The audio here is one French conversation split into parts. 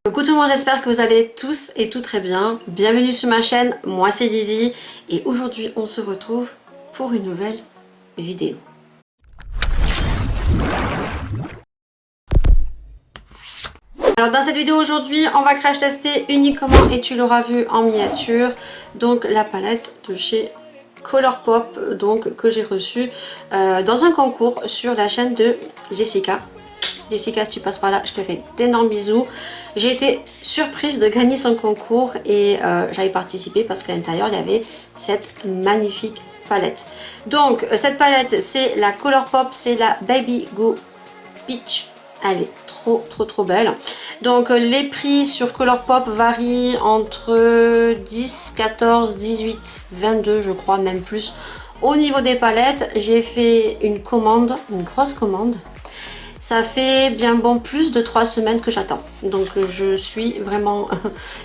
Coucou tout le monde, j'espère que vous allez tous et tout très bien. Bienvenue sur ma chaîne, moi c'est Lydie et aujourd'hui on se retrouve pour une nouvelle vidéo. Alors dans cette vidéo aujourd'hui on va crash tester uniquement, et tu l'auras vu en miniature, donc la palette de chez Colourpop, donc que j'ai reçue dans un concours sur la chaîne de Jessica. Jessica, si tu passes par là, je te fais d'énormes bisous. J'ai été surprise de gagner son concours et j'avais participé parce qu'à l'intérieur il y avait cette magnifique palette. Donc cette palette c'est la Colourpop, c'est la Baby Go Peach. Elle est trop belle. Donc les prix sur Colourpop varient entre 10, 14, 18, 22 je crois, même plus. Au niveau des palettes, j'ai fait une commande, une grosse commande. Ça fait bien bon plus de 3 semaines que j'attends. Donc je suis vraiment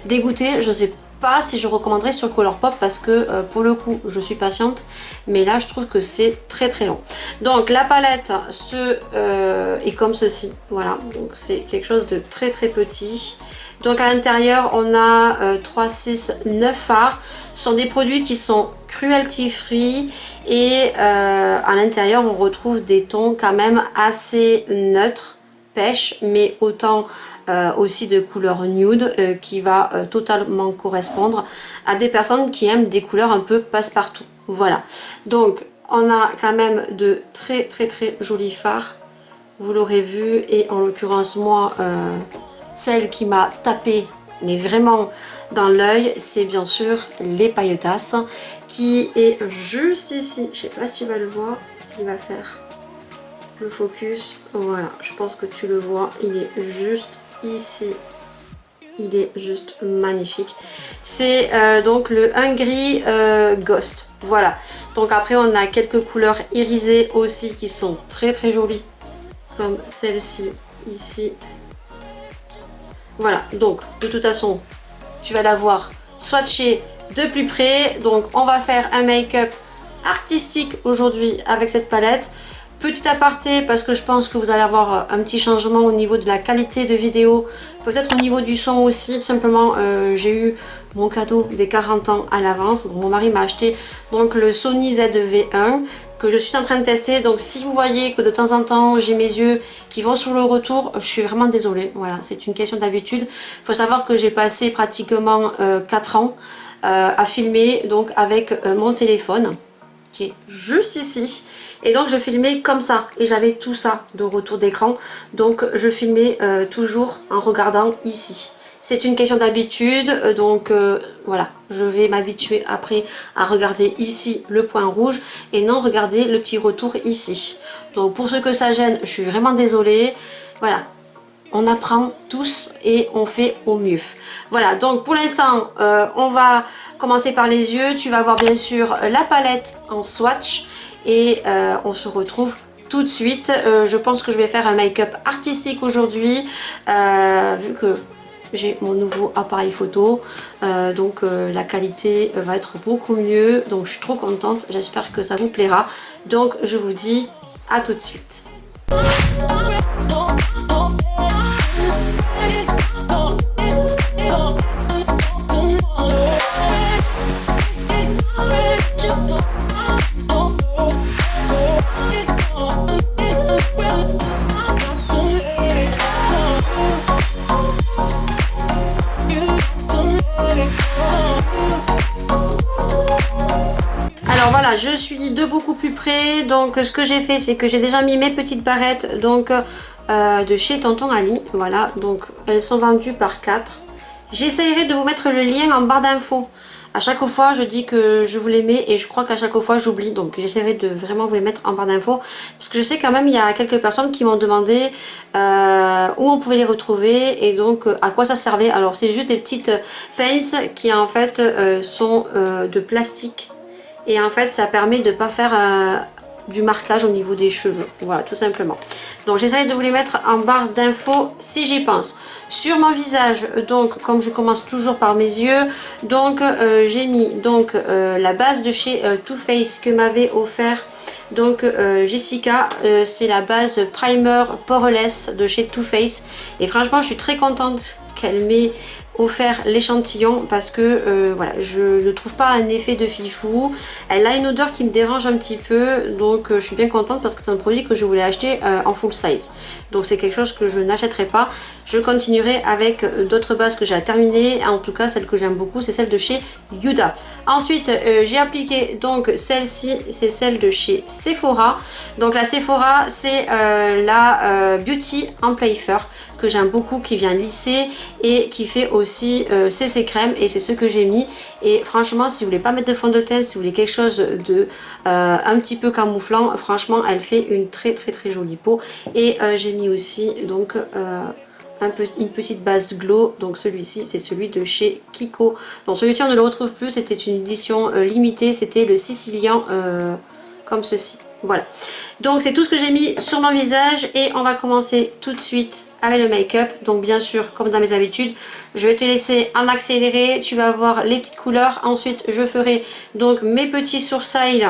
dégoûtée. Je sais pas si je recommanderais sur Colourpop parce que pour le coup je suis patiente. Mais là je trouve que c'est très long. Donc la palette est comme ceci. Voilà. Donc c'est quelque chose de très petit. Donc à l'intérieur on a 3, 6, 9 fards. Ce sont des produits qui sont cruelty free et à l'intérieur on retrouve des tons quand même assez neutres, pêche, mais autant aussi de couleur nude qui va totalement correspondre à des personnes qui aiment des couleurs un peu passe-partout. Voilà, donc on a quand même de très jolis fards, vous l'aurez vu, et en l'occurrence moi celle qui m'a tapé mais vraiment dans l'œil, c'est bien sûr les pailletasses qui est juste ici. Je sais pas si tu vas le voir, s'il va faire le focus. Voilà, je pense que tu le vois, il est juste ici. Il est juste magnifique. C'est donc le Hungry Ghost. Voilà, donc après on a quelques couleurs irisées aussi qui sont très jolies, comme celle-ci ici. Voilà, donc de toute façon tu vas la voir swatcher de plus près. Donc on va faire un make-up artistique aujourd'hui avec cette palette. Petit aparté, parce que je pense que vous allez avoir un petit changement au niveau de la qualité de vidéo, peut-être au niveau du son aussi. Tout simplement j'ai eu mon cadeau des 40 ans à l'avance. Mon mari m'a acheté donc le Sony ZV-1 que je suis en train de tester. Donc si vous voyez que de temps en temps j'ai mes yeux qui vont sur le retour, je suis vraiment désolée. Voilà, c'est une question d'habitude. Il faut savoir que j'ai passé pratiquement 4 ans à filmer donc avec mon téléphone qui est juste ici, et donc je filmais comme ça et j'avais tout ça de retour d'écran, donc je filmais toujours en regardant ici. C'est une question d'habitude, donc voilà, je vais m'habituer après à regarder ici le point rouge et non regarder le petit retour ici. Donc pour ceux que ça gêne, je suis vraiment désolée. Voilà, on apprend tous et on fait au mieux. Voilà, donc pour l'instant on va commencer par les yeux. Tu vas voir bien sûr la palette en swatch et on se retrouve tout de suite. Je pense que je vais faire un make-up artistique aujourd'hui vu que j'ai mon nouveau appareil photo, donc la qualité va être beaucoup mieux, donc je suis trop contente. J'espère que ça vous plaira, donc je vous dis à tout de suite. Alors voilà, je suis de beaucoup plus près. Donc ce que j'ai fait, c'est que j'ai déjà mis mes petites barrettes donc de chez Tonton Ali. Voilà, donc elles sont vendues par 4. J'essaierai de vous mettre le lien en barre d'infos. À chaque fois je dis que je vous les mets et je crois qu'à chaque fois j'oublie, donc j'essaierai de vraiment vous les mettre en barre d'infos parce que je sais quand même il y a quelques personnes qui m'ont demandé où on pouvait les retrouver et donc à quoi ça servait. Alors c'est juste des petites pinces qui en fait sont de plastique et en fait ça permet de ne pas faire du marquage au niveau des cheveux. Voilà, tout simplement. Donc j'essaie de vous les mettre en barre d'infos si j'y pense. Sur mon visage, donc comme je commence toujours par mes yeux, donc j'ai mis donc la base de chez Too Faced que m'avait offert donc Jessica. C'est la base primer poreless de chez Too Faced et franchement je suis très contente qu'elle m'ait offert l'échantillon parce que voilà, je ne trouve pas un effet de fifou. Elle a une odeur qui me dérange un petit peu, donc je suis bien contente parce que c'est un produit que je voulais acheter en full size. Donc c'est quelque chose que je n'achèterai pas. Je continuerai avec d'autres bases que j'ai terminées. En tout cas, celle que j'aime beaucoup, c'est celle de chez Huda. Ensuite, j'ai appliqué donc celle-ci, c'est celle de chez Sephora. Donc la Sephora, c'est la Beauty Amplifier que j'aime beaucoup, qui vient lisser et qui fait aussi CC crème, et c'est ce que j'ai mis. Et franchement, si vous voulez pas mettre de fond de teint, si vous voulez quelque chose de un petit peu camouflant, franchement elle fait une très jolie peau. Et j'ai mis aussi donc une petite base glow, donc celui-ci c'est celui de chez Kiko. Donc celui-ci on ne le retrouve plus, c'était une édition limitée, c'était le Sicilien comme ceci. Voilà, donc c'est tout ce que j'ai mis sur mon visage et on va commencer tout de suite avec le make-up. Donc bien sûr, comme dans mes habitudes, je vais te laisser en accéléré, tu vas voir les petites couleurs. Ensuite je ferai donc mes petits sourcils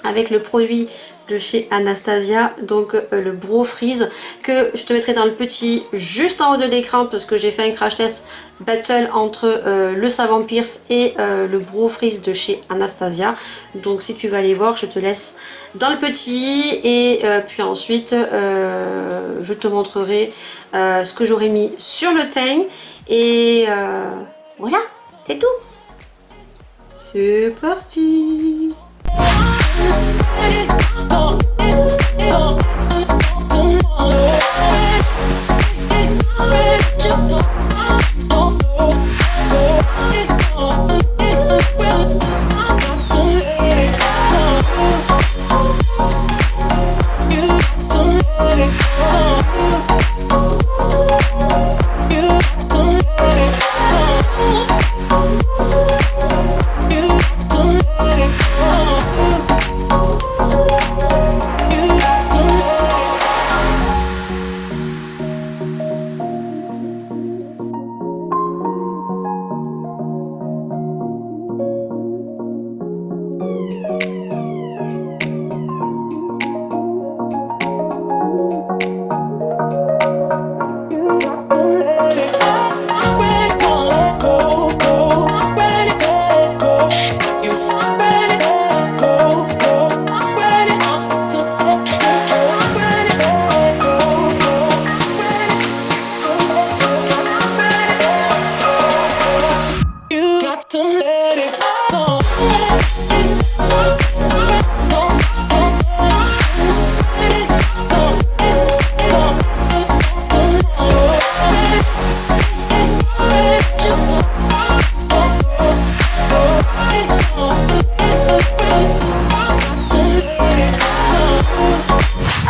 avec le produit de chez Anastasia, donc le Brow Freeze, que je te mettrai dans le petit juste en haut de l'écran parce que j'ai fait un crash test battle entre le savon Pierce et le Brow Freeze de chez Anastasia. Donc si tu vas aller voir, je te laisse dans le petit et puis ensuite je te montrerai ce que j'aurais mis sur le teint et voilà, c'est tout. C'est parti.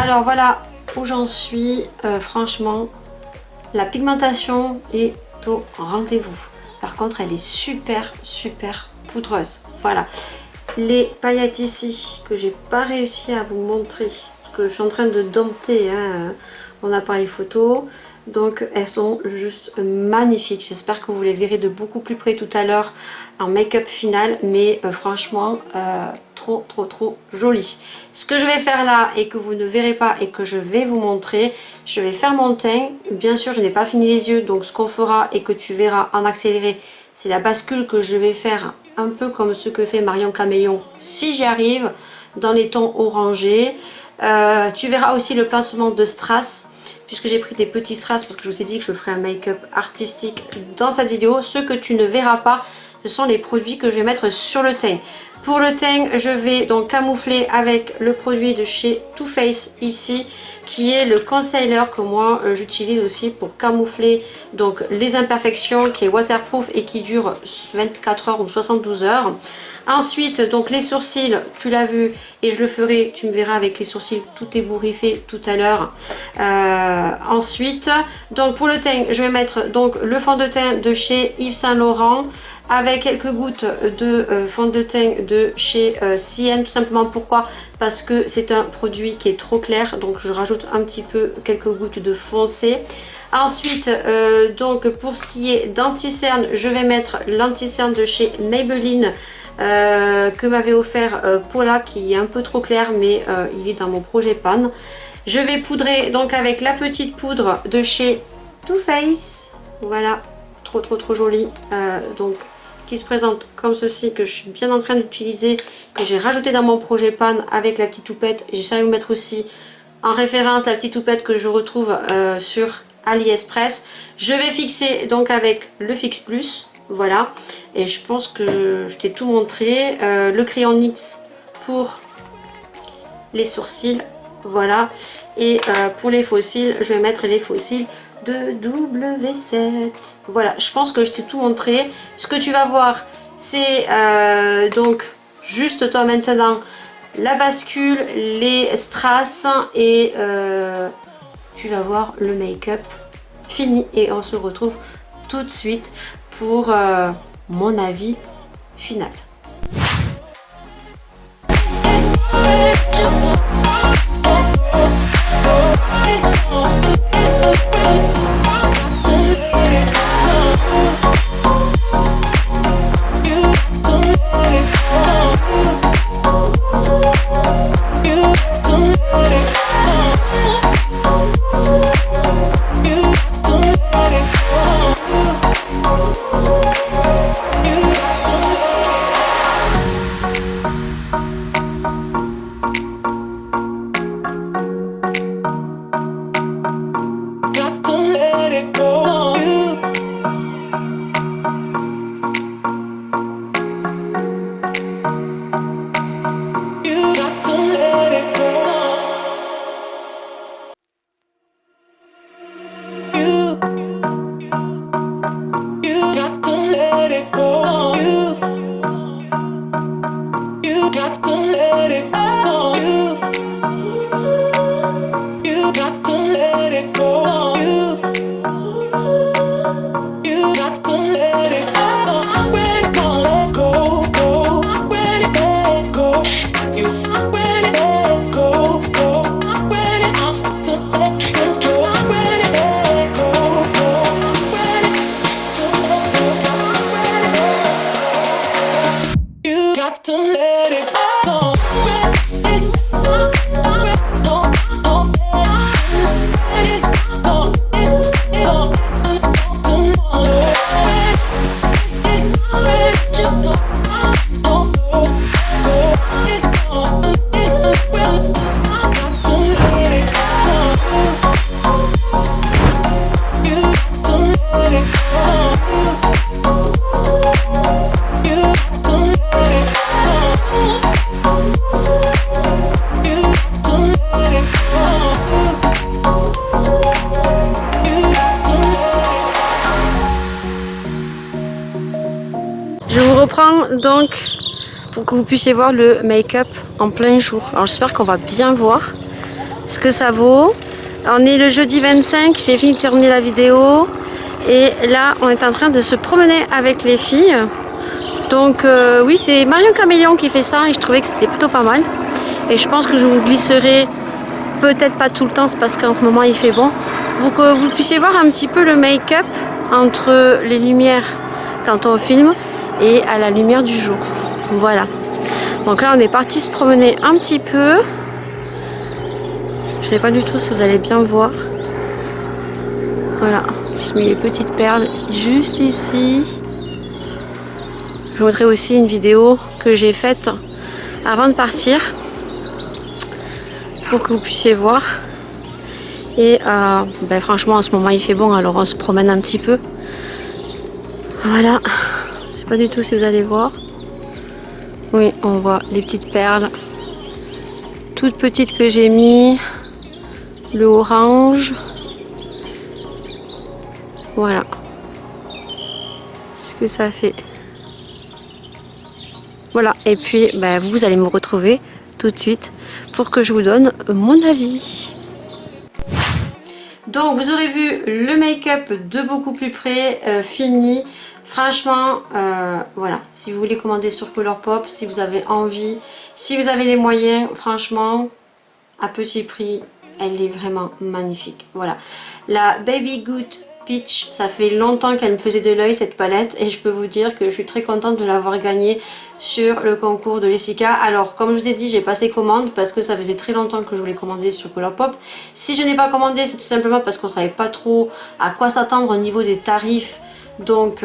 Alors voilà où j'en suis, franchement la pigmentation est au rendez-vous. Par contre elle est super poudreuse. Voilà, les paillettes ici que j'ai pas réussi à vous montrer parce que je suis en train de dompter mon appareil photo, donc elles sont juste magnifiques. J'espère que vous les verrez de beaucoup plus près tout à l'heure en make-up final, mais franchement trop joli. Ce que je vais faire là et que vous ne verrez pas et que je vais vous montrer, je vais faire mon teint. Bien sûr je n'ai pas fini les yeux, donc ce qu'on fera et que tu verras en accéléré, c'est la bascule que je vais faire un peu comme ce que fait Marion Caméléon si j'y arrive, dans les tons orangés. Tu verras aussi le placement de strass, puisque j'ai pris des petits strass parce que je vous ai dit que je ferai un make-up artistique dans cette vidéo. Ce que tu ne verras pas, ce sont les produits que je vais mettre sur le teint. Pour le teint, je vais donc camoufler avec le produit de chez Too Faced ici, qui est le concealer que moi j'utilise aussi pour camoufler donc les imperfections, qui est waterproof et qui dure 24 heures ou 72 heures. Ensuite, donc les sourcils, tu l'as vu et je le ferai, tu me verras avec les sourcils tout ébouriffés tout à l'heure. Ensuite, donc pour le teint, je vais mettre donc le fond de teint de chez Yves Saint Laurent avec quelques gouttes de fond de teint de chez CN, tout simplement. Pourquoi? Parce que c'est un produit qui est trop clair, donc je rajoute un petit peu quelques gouttes de foncé. Ensuite, donc pour ce qui est d'anti-cerne, je vais mettre l'anti-cerne de chez Maybelline que m'avait offert Paula, qui est un peu trop clair, mais il est dans mon projet pan. Je vais poudrer donc avec la petite poudre de chez Too Faced. Voilà, trop jolie. Donc qui se présente comme ceci, que je suis bien en train d'utiliser, que j'ai rajouté dans mon projet pan avec la petite toupette. J'essaie de vous mettre aussi en référence la petite toupette que je retrouve sur AliExpress. Je vais fixer donc avec le Fix Plus, voilà, et je pense que je t'ai tout montré. Le crayon NYX pour les sourcils, voilà, et pour les faux cils, je vais mettre les faux cils de W7. Voilà, je pense que je t'ai tout montré. Ce que tu vas voir, c'est donc juste toi maintenant la bascule, les strass, et tu vas voir le make-up fini, et on se retrouve tout de suite pour mon avis final. Je vous reprends donc pour que vous puissiez voir le make-up en plein jour. Alors j'espère qu'on va bien voir ce que ça vaut. On est le jeudi 25, j'ai fini de terminer la vidéo et là on est en train de se promener avec les filles. Donc oui, c'est Marion Caméléon qui fait ça et je trouvais que c'était plutôt pas mal. Et je pense que je vous glisserai, peut-être pas tout le temps, c'est parce qu'en ce moment il fait bon, pour que vous puissiez voir un petit peu le make-up entre les lumières quand on filme et à la lumière du jour. Voilà. Donc là on est parti se promener un petit peu. Je sais pas du tout si vous allez bien voir. Voilà. J'ai mis les petites perles juste ici. Je vous montrerai aussi une vidéo que j'ai faite avant de partir pour que vous puissiez voir. Et ben franchement en ce moment il fait bon, alors on se promène un petit peu. Voilà. Je sais pas du tout si vous allez voir. Oui, on voit les petites perles toutes petites que j'ai mis. Le orange. Voilà ce que ça fait. Voilà, et puis ben, vous allez me retrouver tout de suite pour que je vous donne mon avis. Donc vous aurez vu le make-up de beaucoup plus près, fini. Franchement, voilà, si vous voulez commander sur Colourpop, si vous avez envie, si vous avez les moyens, franchement, à petit prix, elle est vraiment magnifique. Voilà, la Baby Good Peach, ça fait longtemps qu'elle me faisait de l'œil cette palette et je peux vous dire que je suis très contente de l'avoir gagnée sur le concours de Jessica. Alors comme je vous ai dit, j'ai passé commande parce que ça faisait très longtemps que je voulais commander sur Colourpop. Si je n'ai pas commandé, c'est tout simplement parce qu'on ne savait pas trop à quoi s'attendre au niveau des tarifs, donc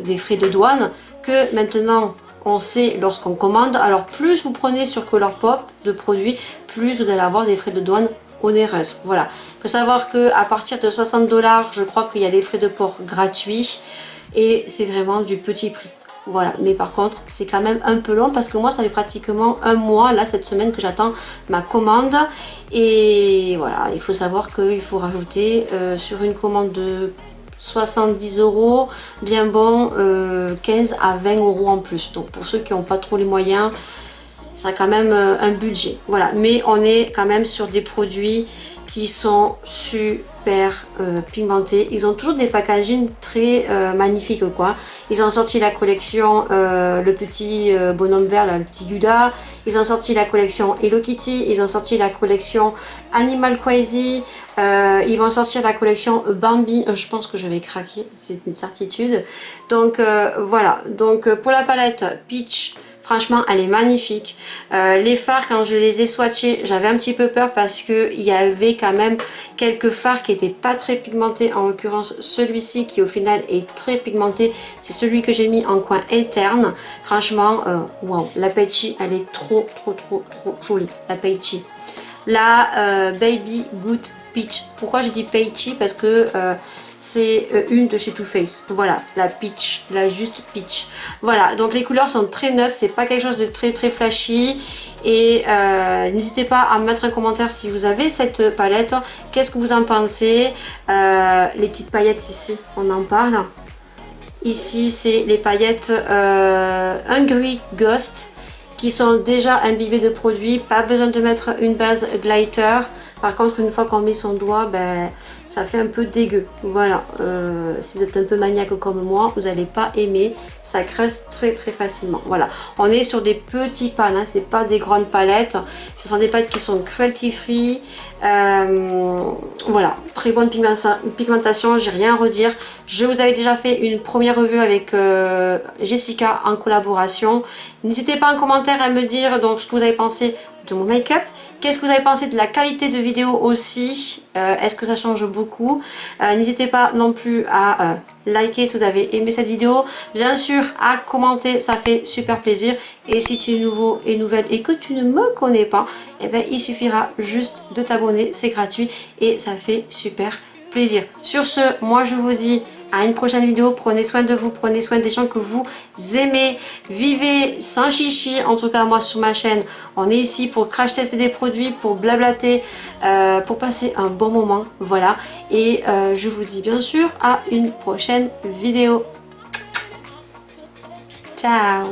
des frais de douane, que maintenant on sait lorsqu'on commande. Alors plus vous prenez sur Colourpop de produits, plus vous allez avoir des frais de douane onéreuses. Voilà, il faut savoir que à partir de 60 $, je crois qu'il y a les frais de port gratuits et c'est vraiment du petit prix. Voilà, mais par contre c'est quand même un peu long parce que moi ça fait pratiquement un mois là cette semaine que j'attends ma commande. Et voilà, il faut savoir qu'il faut rajouter sur une commande de 70 €, bien bon, 15 à 20 € en plus. Donc pour ceux qui n'ont pas trop les moyens, ça a quand même un budget. Voilà, mais on est quand même sur des produits qui sont super pigmentés. Ils ont toujours des packaging très magnifiques quoi. Ils ont sorti la collection le petit bonhomme vert, là, le petit Yoda. Ils ont sorti la collection Hello Kitty. Ils ont sorti la collection Animal Crazy. Ils vont sortir la collection Bambi. Je pense que je vais craquer, c'est une certitude. Donc voilà. Donc pour la palette Peach, franchement elle est magnifique. Les fards, quand je les ai swatchés, j'avais un petit peu peur parce que il y avait quand même quelques fards qui n'étaient pas très pigmentés. En l'occurrence celui-ci qui au final est très pigmenté, c'est celui que j'ai mis en coin interne. Franchement waouh, la Peachy elle est trop jolie, la Peachy. La Baby Good Peach, pourquoi je dis Peachy? Parce que c'est une de chez Too Faced. Voilà, la Peach, la juste Peach. Voilà, donc les couleurs sont très neutres, c'est pas quelque chose de très flashy. Et n'hésitez pas à me mettre un commentaire si vous avez cette palette. Qu'est-ce que vous en pensez? Les petites paillettes ici, on en parle. Ici, c'est les paillettes Hungry Ghost qui sont déjà imbibées de produits. Pas besoin de mettre une base glitter. Par contre, une fois qu'on met son doigt, ben, ça fait un peu dégueu. Voilà, si vous êtes un peu maniaque comme moi, vous n'allez pas aimer. Ça creuse très facilement. Voilà, on est sur des petits pans, hein, c'est pas des grandes palettes. Ce sont des palettes qui sont cruelty free. Voilà, très bonne pigmentation, j'ai rien à redire. Je vous avais déjà fait une première revue avec Jessica en collaboration. N'hésitez pas en commentaire à me dire donc ce que vous avez pensé de mon make-up. Qu'est-ce que vous avez pensé de la qualité de vidéo aussi? Est-ce que ça change beaucoup? N'hésitez pas non plus à liker si vous avez aimé cette vidéo. Bien sûr, à commenter, ça fait super plaisir. Et si tu es nouveau et nouvelle et que tu ne me connais pas, eh ben, il suffira juste de t'abonner. C'est gratuit et ça fait super plaisir. Sur ce, moi je vous dis à une prochaine vidéo. Prenez soin de vous, prenez soin des gens que vous aimez, vivez sans chichi. En tout cas moi sur ma chaîne, on est ici pour crash tester des produits, pour blablater, pour passer un bon moment. Voilà, et je vous dis bien sûr à une prochaine vidéo. Ciao.